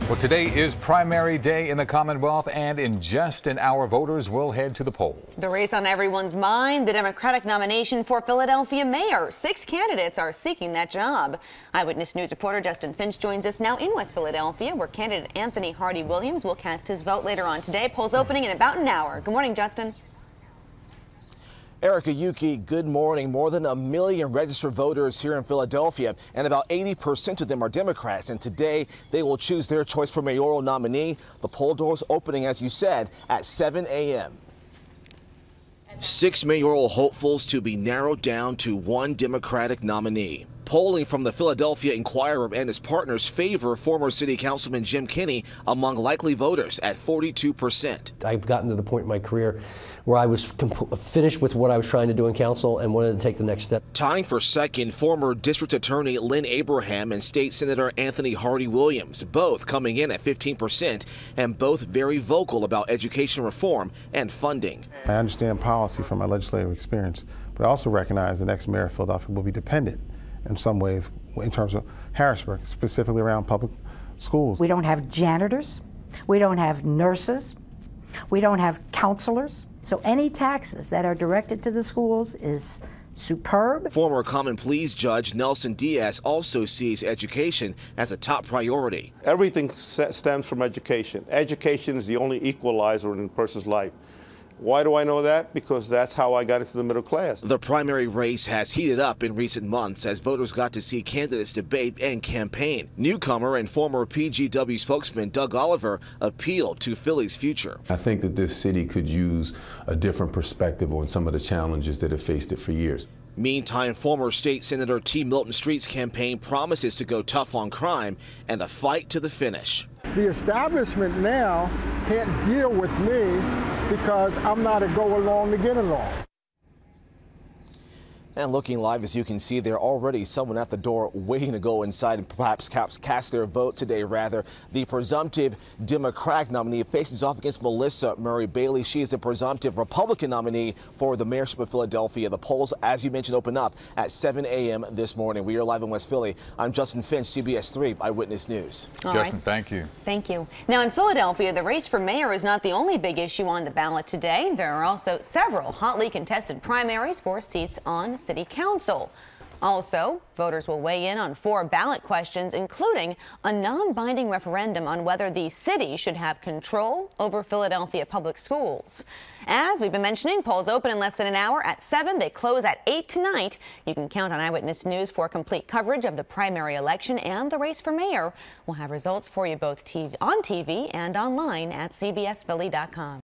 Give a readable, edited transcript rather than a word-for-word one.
Well, today is primary day in the Commonwealth, and in just an hour, voters will head to the polls. The race on everyone's mind, the Democratic nomination for Philadelphia mayor. 6 candidates are seeking that job. Eyewitness News reporter Justin Finch joins us now in West Philadelphia, where candidate Anthony Hardy Williams will cast his vote later on today. Polls opening in about an hour. Good morning, Justin. Erica, Yuki, good morning. More than 1 million registered voters here in Philadelphia, and about 80% of them are Democrats. And today they will choose their choice for mayoral nominee. The poll doors opening, as you said, at 7 a.m. 6 mayoral hopefuls to be narrowed down to 1 Democratic nominee. Polling from the Philadelphia Inquirer and his partners favor former City Councilman Jim Kenney among likely voters at 42%. I've gotten to the point in my career where I was finished with what I was trying to do in council and wanted to take the next step. Tying for second, former District Attorney Lynn Abraham and State Senator Anthony Hardy Williams, both coming in at 15% and both very vocal about education reform and funding. I understand policy from my legislative experience, but I also recognize the next mayor of Philadelphia will be dependent in some ways in terms of Harrisburg, specifically around public schools. We don't have janitors, we don't have nurses, we don't have counselors. So any taxes that are directed to the schools is superb. Former Common Pleas Judge Nelson Diaz also sees education as a top priority. Everything stems from education. Education is the only equalizer in a person's life. Why do I know that? Because that's how I got into the middle class. The primary race has heated up in recent months as voters got to see candidates debate and campaign. Newcomer and former PGW spokesman Doug Oliver appealed to Philly's future. I think that this city could use a different perspective on some of the challenges that have faced it for years. Meantime, former State Senator T. Milton Street's campaign promises to go tough on crime and a fight to the finish. The establishment now can't deal with me because I'm not a go along to get along. And looking live, as you can see, there already someone at the door waiting to go inside and perhaps cast their vote today, rather. The presumptive Democratic nominee faces off against Melissa Murray Bailey. She is the presumptive Republican nominee for the mayorship of Philadelphia. The polls, as you mentioned, open up at 7 a.m. this morning. We are live in West Philly. I'm Justin Finch, CBS 3 Eyewitness News. Justin, thank you. Thank you. Now in Philadelphia, the race for mayor is not the only big issue on the ballot today. There are also several hotly contested primaries for seats on City Council. Also, voters will weigh in on 4 ballot questions, including a non-binding referendum on whether the city should have control over Philadelphia public schools. As we've been mentioning, polls open in less than an hour at 7. They close at 8 tonight. You can count on Eyewitness News for complete coverage of the primary election and the race for mayor. We'll have results for you both on TV and online at cbsphilly.com.